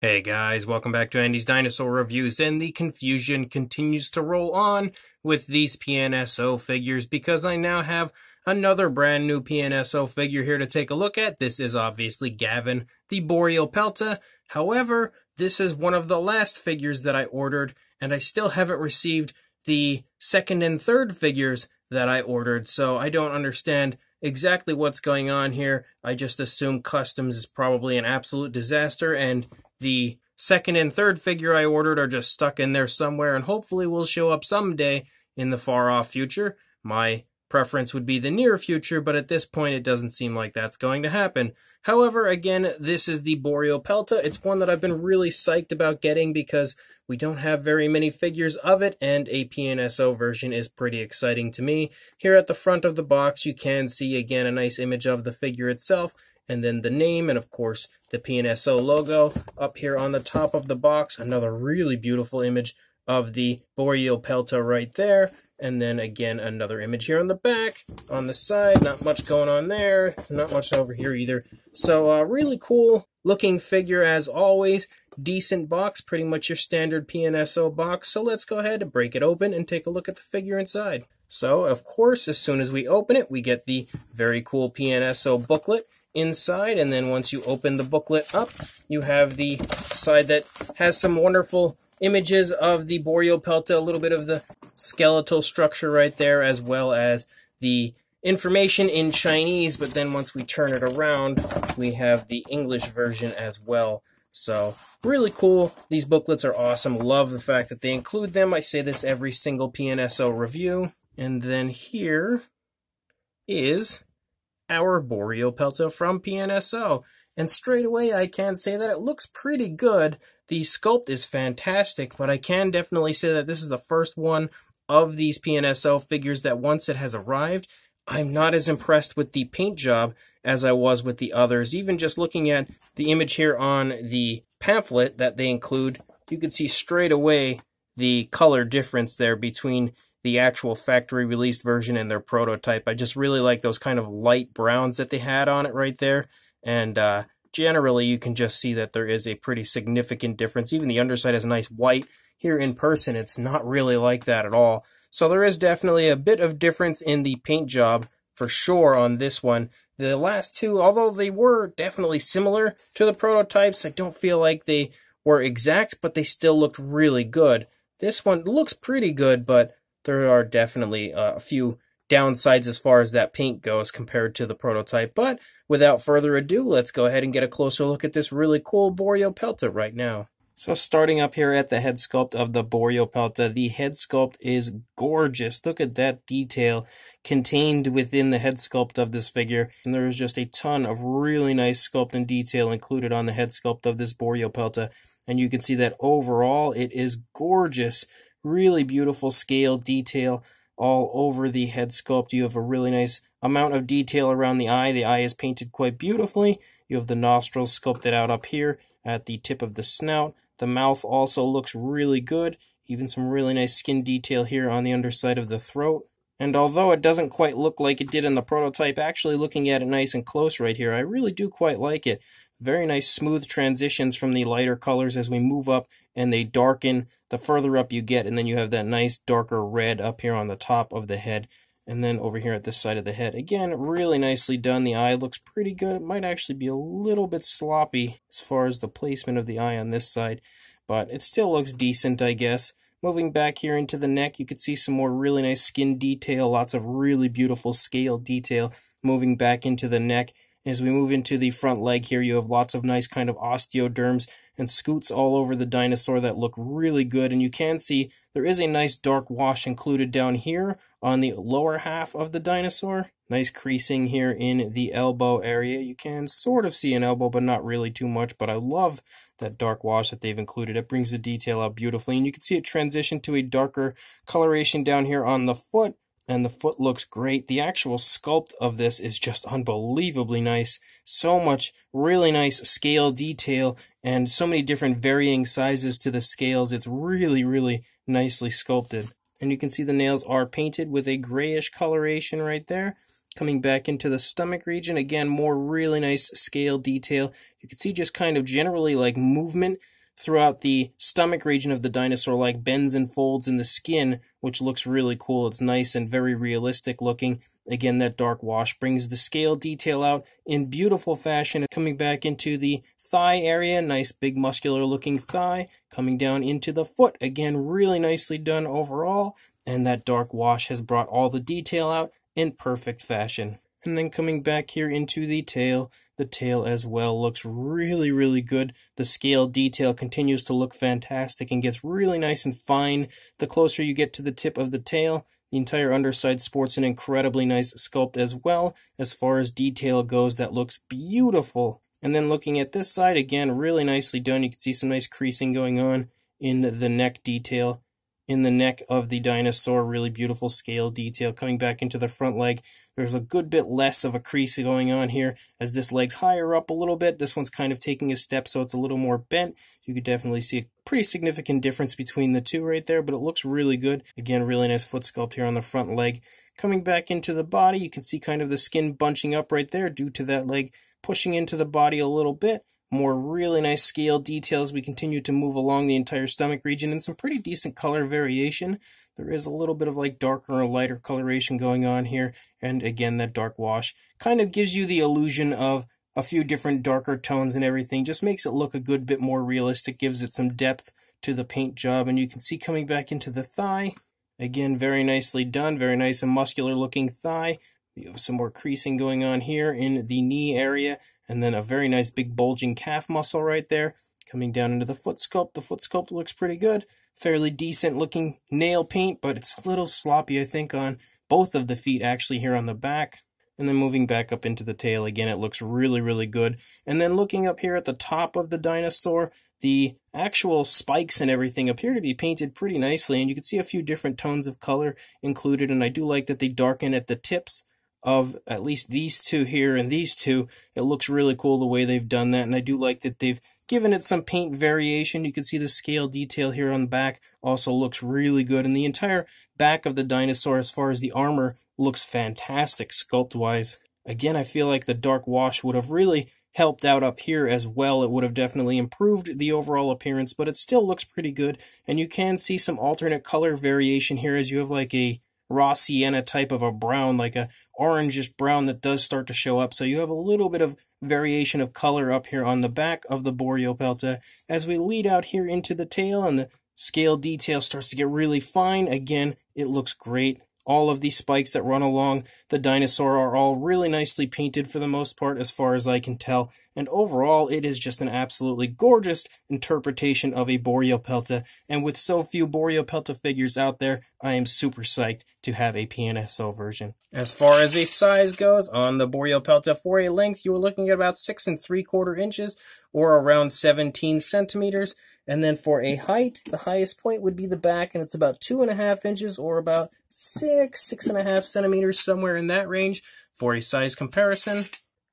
Hey guys, welcome back to Andy's Dinosaur Reviews, and the confusion continues to roll on with these PNSO figures because I now have another brand new PNSO figure here to take a look at. This is obviously Gavin, the Borealopelta. However, this is one of the last figures that I ordered, and I still haven't received the second and third figures that I ordered, so I don't understand exactly what's going on here. I just assume customs is probably an absolute disaster, and the second and third figure I ordered are just stuck in there somewhere and hopefully will show up someday in the far-off future. My preference would be the near future, but at this point it doesn't seem like that's going to happen. However, again, this is the Borealopelta. It's one that I've been really psyched about getting because we don't have very many figures of it, and a PNSO version is pretty exciting to me. Here at the front of the box, you can see, again, a nice image of the figure itself, and then the name, and of course the PNSO logo. Up here on the top of the box, another really beautiful image of the Borealopelta right there. And then again, another image here on the back, on the side. Not much going on there, not much over here either. So really cool looking figure as always. Decent box, pretty much your standard PNSO box. So let's go ahead and break it open and take a look at the figure inside. So of course, as soon as we open it, we get the very cool PNSO booklet inside, and then once you open the booklet up, you have the side that has some wonderful images of the Borealopelta, a little bit of the skeletal structure right there, as well as the information in Chinese, but then once we turn it around, we have the English version as well. So really cool. These booklets are awesome. Love the fact that they include them. I say this every single PNSO review. And then here is our Borealopelta from PNSO. And straight away I can say that it looks pretty good. The sculpt is fantastic, but I can definitely say that this is the first one of these PNSO figures that once it has arrived, I'm not as impressed with the paint job as I was with the others. Even just looking at the image here on the pamphlet that they include, you can see straight away the color difference there between the actual factory released version and their prototype. I just really like those kind of light browns that they had on it right there. And generally, you can just see that there is a pretty significant difference. Even the underside has a nice white. Here in person, it's not really like that at all. So there is definitely a bit of difference in the paint job for sure on this one. The last two, although they were definitely similar to the prototypes, I don't feel like they were exact, but they still looked really good. This one looks pretty good, but there are definitely a few downsides as far as that paint goes compared to the prototype. But without further ado, let's go ahead and get a closer look at this really cool Borealopelta right now. So starting up here at the head sculpt of the Borealopelta, the head sculpt is gorgeous. Look at that detail contained within the head sculpt of this figure. And there is just a ton of really nice sculpt and detail included on the head sculpt of this Borealopelta. And you can see that overall it is gorgeous. Really beautiful scale detail all over the head sculpt. You have a really nice amount of detail around the eye. The eye is painted quite beautifully. You have the nostrils sculpted out up here at the tip of the snout. The mouth also looks really good. Even some really nice skin detail here on the underside of the throat. And although it doesn't quite look like it did in the prototype, actually looking at it nice and close right here, I really do quite like it. Very nice smooth transitions from the lighter colors as we move up, and they darken the further up you get, and then you have that nice darker red up here on the top of the head. And then over here at this side of the head, again, really nicely done. The eye looks pretty good. It might actually be a little bit sloppy as far as the placement of the eye on this side, but it still looks decent, I guess. Moving back here into the neck, you can see some more really nice skin detail, lots of really beautiful scale detail moving back into the neck. As we move into the front leg here, you have lots of nice kind of osteoderms and scoots all over the dinosaur that look really good. And you can see there is a nice dark wash included down here on the lower half of the dinosaur. Nice creasing here in the elbow area. You can sort of see an elbow, but not really too much. But I love that dark wash that they've included. It brings the detail out beautifully. And you can see it transition to a darker coloration down here on the foot. And the foot looks great. The actual sculpt of this is just unbelievably nice. So much really nice scale detail and so many different varying sizes to the scales. It's really, really nicely sculpted. And you can see the nails are painted with a grayish coloration right there. Coming back into the stomach region, again, more really nice scale detail. You can see just kind of generally like movement throughout the stomach region of the dinosaur, like bends and folds in the skin, which looks really cool. It's nice and very realistic looking. Again, that dark wash brings the scale detail out in beautiful fashion. Coming back into the thigh area, nice big muscular looking thigh. Coming down into the foot, again, really nicely done overall. And that dark wash has brought all the detail out in perfect fashion. And then coming back here into the tail as well looks really, really good. The scale detail continues to look fantastic and gets really nice and fine. The closer you get to the tip of the tail, the entire underside sports an incredibly nice sculpt as well. As far as detail goes, that looks beautiful. And then looking at this side, again, really nicely done. You can see some nice creasing going on in the neck detail. In the neck of the dinosaur, really beautiful scale detail. Coming back into the front leg, there's a good bit less of a crease going on here as this leg's higher up a little bit. This one's kind of taking a step, so it's a little more bent. You could definitely see a pretty significant difference between the two right there, but it looks really good. Again, really nice foot sculpt here on the front leg. Coming back into the body, you can see kind of the skin bunching up right there due to that leg pushing into the body a little bit. More really nice scale details. We continue to move along the entire stomach region and some pretty decent color variation. There is a little bit of like darker or lighter coloration going on here. And again, that dark wash kind of gives you the illusion of a few different darker tones and everything. Just makes it look a good bit more realistic, gives it some depth to the paint job. And you can see coming back into the thigh. Again, very nicely done. Very nice and muscular looking thigh. You have some more creasing going on here in the knee area. And then a very nice big bulging calf muscle right there. Coming down into the foot sculpt. The foot sculpt looks pretty good. Fairly decent looking nail paint, but it's a little sloppy, I think, on both of the feet actually here on the back. And then moving back up into the tail, again, it looks really, really good. And then looking up here at the top of the dinosaur, the actual spikes and everything appear to be painted pretty nicely. And you can see a few different tones of color included. And I do like that they darken at the tips of at least these two here and these two. It looks really cool the way they've done that, and I do like that they've given it some paint variation. You can see the scale detail here on the back also looks really good, and the entire back of the dinosaur as far as the armor looks fantastic sculpt wise. Again, I feel like the dark wash would have really helped out up here as well. It would have definitely improved the overall appearance, but it still looks pretty good, and you can see some alternate color variation here as you have like a raw sienna type of a brown, like a orangish brown that does start to show up. So you have a little bit of variation of color up here on the back of the Borealopelta. As we lead out here into the tail and the scale detail starts to get really fine, again, it looks great. All of these spikes that run along the dinosaur are all really nicely painted for the most part as far as I can tell. And overall, it is just an absolutely gorgeous interpretation of a Borealopelta. And with so few Borealopelta figures out there, I am super psyched to have a PNSO version. As far as a size goes, on the Borealopelta, for a length, you were looking at about 6 3/4 inches or around 17 centimeters. And then for a height, the highest point would be the back, and it's about 2.5 inches or about 6.5 centimeters, somewhere in that range. For a size comparison,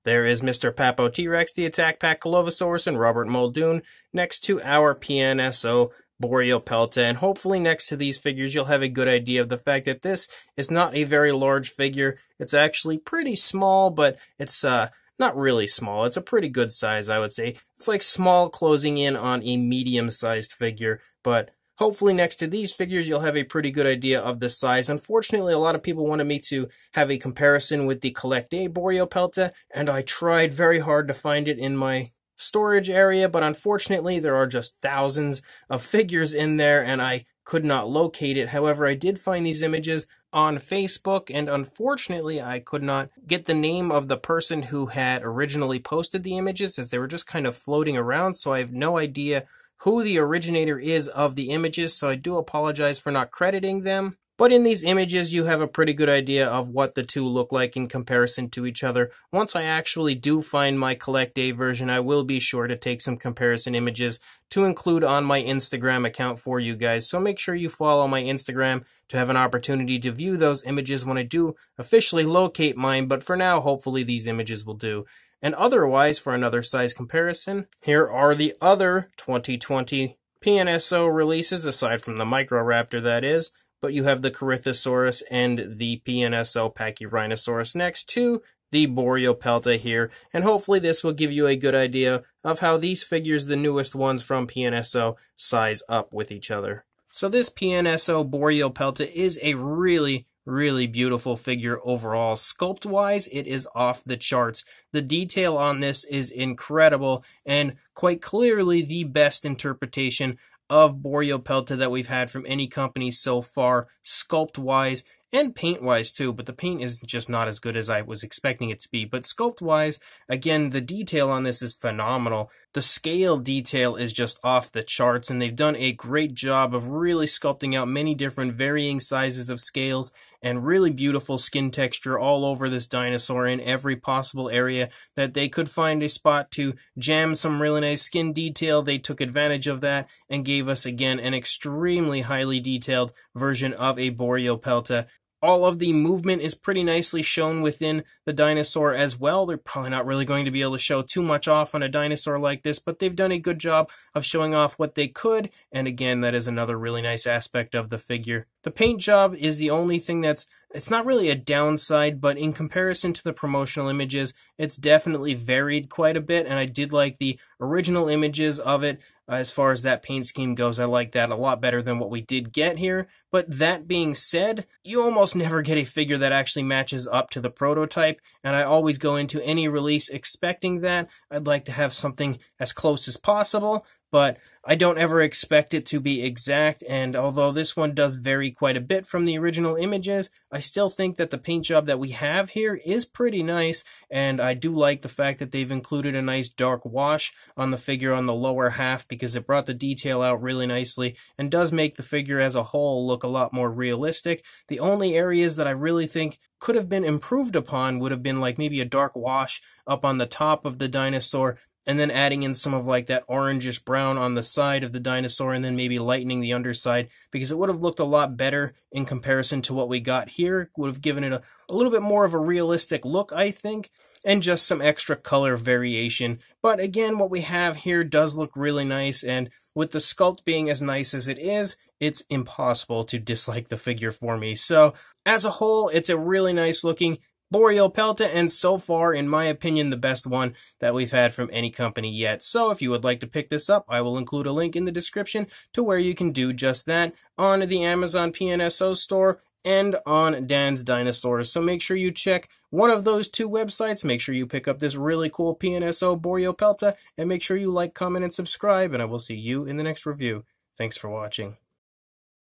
there is Mr. Papo T-Rex, the Attack Pack Colovosaurus, and Robert Muldoon next to our PNSO Borealopelta. And hopefully next to these figures, you'll have a good idea of the fact that this is not a very large figure. It's actually pretty small, but it's not really small. It's a pretty good size, I would say. It's like small closing in on a medium-sized figure, but hopefully next to these figures, you'll have a pretty good idea of the size. Unfortunately, a lot of people wanted me to have a comparison with the Collect A Borealopelta, and I tried very hard to find it in my storage area, but unfortunately, there are just thousands of figures in there, and I could not locate it. However, I did find these images on Facebook, and unfortunately I could not get the name of the person who had originally posted the images as they were just kind of floating around, so I have no idea who the originator is of the images, so I do apologize for not crediting them. But in these images, you have a pretty good idea of what the two look like in comparison to each other. Once I actually do find my Collect A version, I will be sure to take some comparison images to include on my Instagram account for you guys. So make sure you follow my Instagram to have an opportunity to view those images when I do officially locate mine. But for now, hopefully these images will do. And otherwise, for another size comparison, here are the other 2020 PNSO releases, aside from the Microraptor that is. but you have the Corythosaurus and the PNSO Pachyrhinosaurus next to the Borealopelta here, and hopefully this will give you a good idea of how these figures, the newest ones from PNSO, size up with each other. So this PNSO Borealopelta is a really beautiful figure overall. Sculpt-wise, it is off the charts. The detail on this is incredible, and quite clearly the best interpretation of Borealopelta that we've had from any company so far, sculpt-wise, and paint-wise too, but the paint is just not as good as I was expecting it to be. But sculpt-wise, again, the detail on this is phenomenal. The scale detail is just off the charts, and they've done a great job of really sculpting out many different varying sizes of scales and really beautiful skin texture all over this dinosaur in every possible area that they could find a spot to jam some really nice skin detail. They took advantage of that and gave us, again, an extremely highly detailed version of a Borealopelta. All of the movement is pretty nicely shown within the dinosaur as well. They're probably not really going to be able to show too much off on a dinosaur like this, but they've done a good job of showing off what they could, and again, that is another really nice aspect of the figure. The paint job is the only thing it's not really a downside, but in comparison to the promotional images, it's definitely varied quite a bit, and I did like the original images of it. As far as that paint scheme goes, I like that a lot better than what we did get here. But that being said, you almost never get a figure that actually matches up to the prototype, and I always go into any release expecting that. I'd like to have something as close as possible, but I don't ever expect it to be exact, and although this one does vary quite a bit from the original images, I still think that the paint job that we have here is pretty nice, and I do like the fact that they've included a nice dark wash on the figure on the lower half because it brought the detail out really nicely and does make the figure as a whole look a lot more realistic. The only areas that I really think could have been improved upon would have been like maybe a dark wash up on the top of the dinosaur, and then adding in some of like that orangish brown on the side of the dinosaur, and then maybe lightening the underside, because it would have looked a lot better in comparison to what we got here. It would have given it a little bit more of a realistic look, I think, and just some extra color variation. But again, what we have here does look really nice, and with the sculpt being as nice as it is, it's impossible to dislike the figure for me. So as a whole, it's a really nice looking Borealopelta, and so far, in my opinion, the best one that we've had from any company yet. So if you would like to pick this up, I will include a link in the description to where you can do just that on the Amazon PNSO store and on Dan's Dinosaurs. So make sure you check one of those two websites, make sure you pick up this really cool PNSO Borealopelta, and make sure you like, comment, and subscribe, and I will see you in the next review. Thanks for watching.